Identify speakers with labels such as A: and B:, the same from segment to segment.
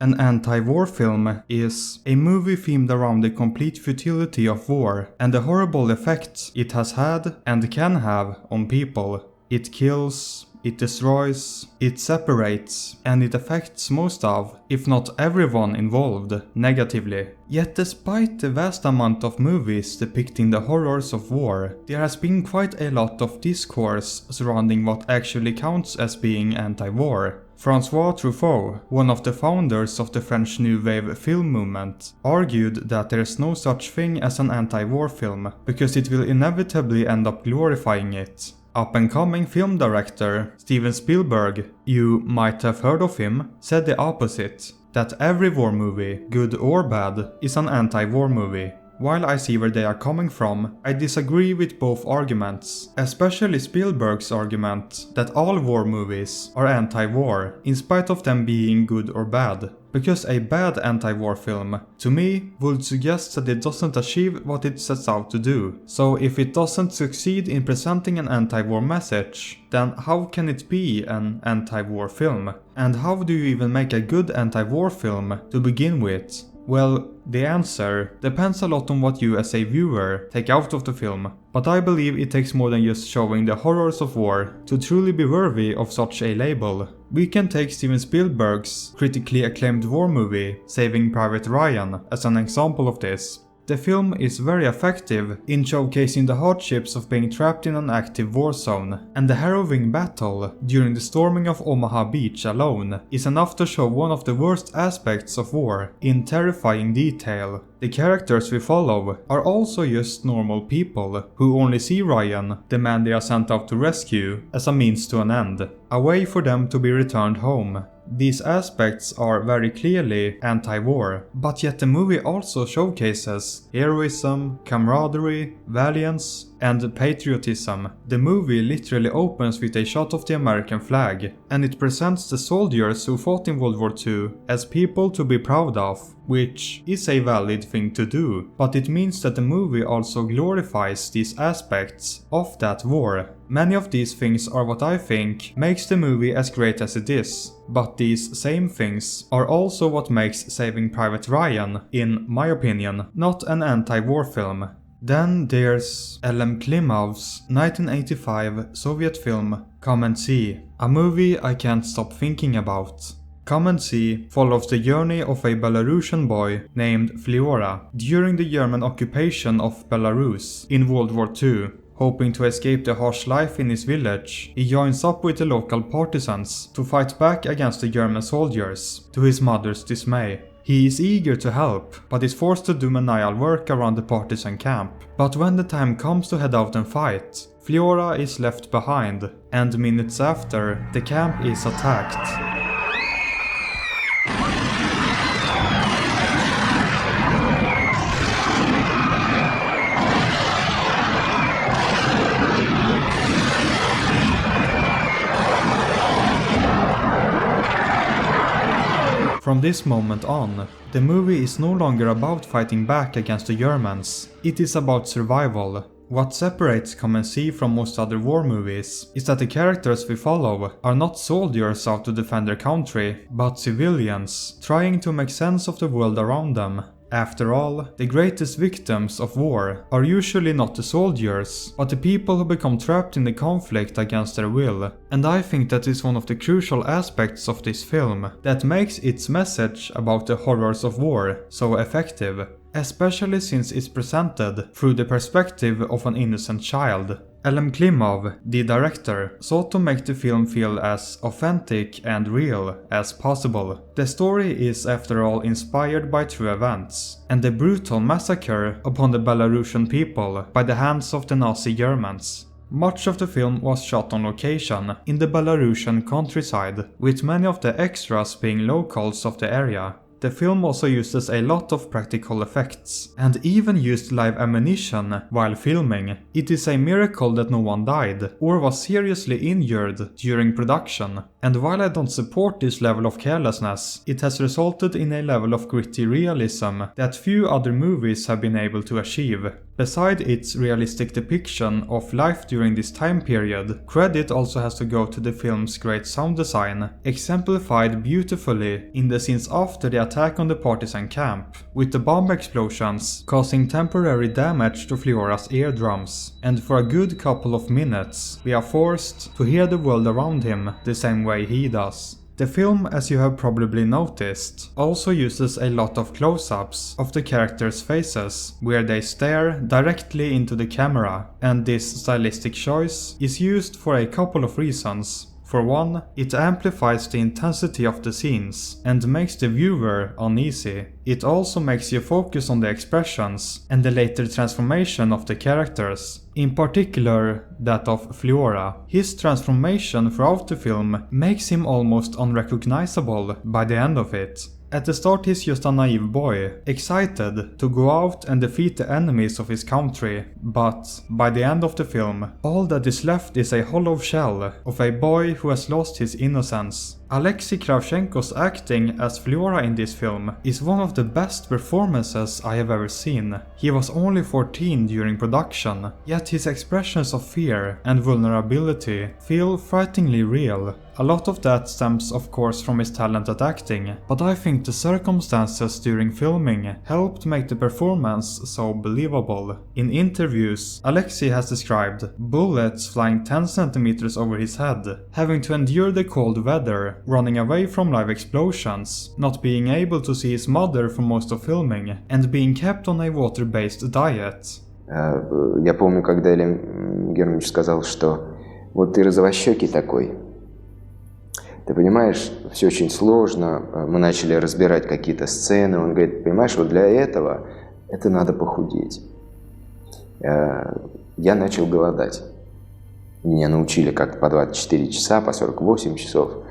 A: An anti-war film is a movie themed around the complete futility of war and the horrible effects it has had and can have on people. It kills, it destroys, it separates, and it affects most of, if not everyone involved, negatively. Yet despite the vast amount of movies depicting the horrors of war, there has been quite a lot of discourse surrounding what actually counts as being anti-war. François Truffaut, one of the founders of the French New Wave film movement, argued that there is no such thing as an anti-war film, because it will inevitably end up glorifying it. Up-and-coming film director Steven Spielberg, you might have heard of him, said the opposite, that every war movie, good or bad, is an anti-war movie. While I see where they are coming from, I disagree with both arguments, especially Spielberg's argument that all war movies are anti-war, in spite of them being good or bad. Because a bad anti-war film, to me, would suggest that it doesn't achieve what it sets out to do. So if it doesn't succeed in presenting an anti-war message, then how can it be an anti-war film? And how do you even make a good anti-war film to begin with? Well, the answer depends a lot on what you as a viewer take out of the film, but I believe it takes more than just showing the horrors of war to truly be worthy of such a label. We can take Steven Spielberg's critically acclaimed war movie, Saving Private Ryan, as an example of this. The film is very effective in showcasing the hardships of being trapped in an active war zone, and the harrowing battle during the storming of Omaha Beach alone is enough to show one of the worst aspects of war in terrifying detail. The characters we follow are also just normal people who only see Ryan, the man they are sent out to rescue, as a means to an end, a way for them to be returned home. These aspects are very clearly anti-war, but yet the movie also showcases heroism, camaraderie, valiance, and patriotism. The movie literally opens with a shot of the American flag, and it presents the soldiers who fought in World War II as people to be proud of, which is a valid thing to do, but it means that the movie also glorifies these aspects of that war. Many of these things are what I think makes the movie as great as it is, but these same things are also what makes Saving Private Ryan, in my opinion, not an anti-war film. Then there's Elem Klimov's 1985 Soviet film Come and See, a movie I can't stop thinking about. Come and See follows the journey of a Belarusian boy named Fliora during the German occupation of Belarus in World War II. Hoping to escape the harsh life in his village, he joins up with the local partisans to fight back against the German soldiers, to his mother's dismay. He is eager to help, but is forced to do menial work around the partisan camp. But when the time comes to head out and fight, Fliora is left behind, and minutes after, the camp is attacked. From this moment on, the movie is no longer about fighting back against the Germans, it is about survival. What separates Come and See from most other war movies is that the characters we follow are not soldiers out to defend their country, but civilians, trying to make sense of the world around them. After all, the greatest victims of war are usually not the soldiers, but the people who become trapped in the conflict against their will. And I think that is one of the crucial aspects of this film that makes its message about the horrors of war so effective, especially since it's presented through the perspective of an innocent child. Elem Klimov, the director, sought to make the film feel as authentic and real as possible. The story is after all inspired by true events, and the brutal massacre upon the Belarusian people by the hands of the Nazi Germans. Much of the film was shot on location in the Belarusian countryside, with many of the extras being locals of the area. The film also uses a lot of practical effects, and even used live ammunition while filming. It is a miracle that no one died or was seriously injured during production. And while I don't support this level of carelessness, it has resulted in a level of gritty realism that few other movies have been able to achieve. Beside its realistic depiction of life during this time period, credit also has to go to the film's great sound design, exemplified beautifully in the scenes after the attack on the partisan camp, with the bomb explosions causing temporary damage to Fliora's eardrums, and for a good couple of minutes we are forced to hear the world around him the same way he does. The film, as you have probably noticed, also uses a lot of close-ups of the characters' faces, where they stare directly into the camera, and this stylistic choice is used for a couple of reasons. For one, it amplifies the intensity of the scenes and makes the viewer uneasy. It also makes you focus on the expressions and the later transformation of the characters, in particular that of Fliora. His transformation throughout the film makes him almost unrecognizable by the end of it. At the start he's just a naive boy, excited to go out and defeat the enemies of his country, but by the end of the film, all that is left is a hollow shell of a boy who has lost his innocence. Alexei Kravchenko's acting as Fliora in this film is one of the best performances I have ever seen. He was only 14 during production, yet his expressions of fear and vulnerability feel frighteningly real. A lot of that stems of course from his talent at acting, but I think the circumstances during filming helped make the performance so believable. In interviews, Alexei has described bullets flying 10 centimeters over his head, having to endure the cold weather, running away from live explosions, not being able to see his mother for most of filming, and being kept on a water-based diet.
B: Я помню, когда Илья Германович сказал, что вот ты розовощёкий такой. Ты понимаешь, все очень сложно. Мы начали разбирать какие-то сцены. Он говорит, понимаешь, вот для этого это надо похудеть. Я начал голодать. Меня научили как-то по 24 часа, по 48 часов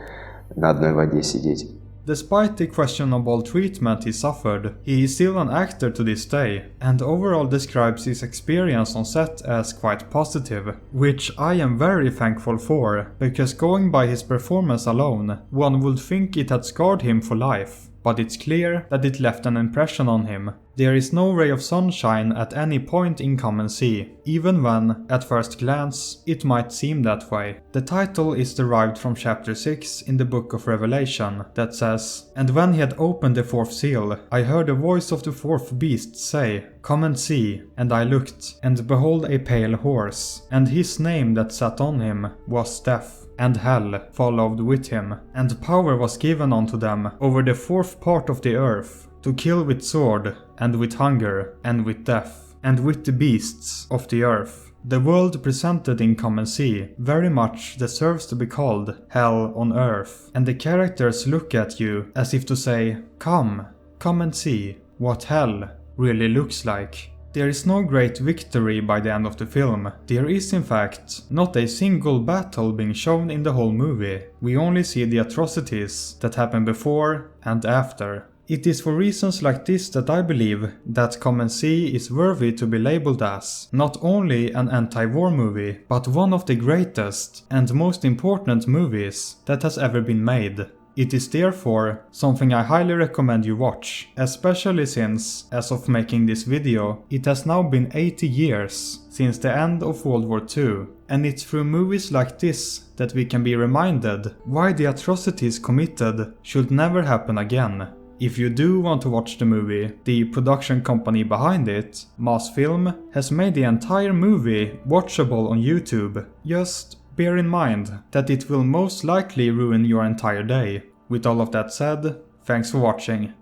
B: на одной воде сидеть.
A: Despite the questionable treatment he suffered, he is still an actor to this day, and overall describes his experience on set as quite positive, which I am very thankful for, because going by his performance alone, one would think it had scarred him for life. But it's clear that it left an impression on him. There is no ray of sunshine at any point in Come and See, even when, at first glance, it might seem that way. The title is derived from chapter 6 in the book of Revelation that says, "And when he had opened the fourth seal, I heard the voice of the fourth beast say, 'Come and see.' And I looked, and behold a pale horse, and his name that sat on him was Death. And hell followed with him, and power was given unto them over the fourth part of the earth, to kill with sword, and with hunger, and with death, and with the beasts of the earth." The world presented in Come and See very much deserves to be called Hell on Earth, and the characters look at you as if to say, come and see what hell really looks like. There is no great victory by the end of the film. There is in fact not a single battle being shown in the whole movie. We only see the atrocities that happen before and after. It is for reasons like this that I believe that Come and See is worthy to be labeled as not only an anti-war movie, but one of the greatest and most important movies that has ever been made. It is therefore something I highly recommend you watch, especially since, as of making this video, it has now been 80 years since the end of World War II, and it's through movies like this that we can be reminded why the atrocities committed should never happen again. If you do want to watch the movie, the production company behind it, Mosfilm, has made the entire movie watchable on YouTube. Just bear in mind that it will most likely ruin your entire day. With all of that said, thanks for watching.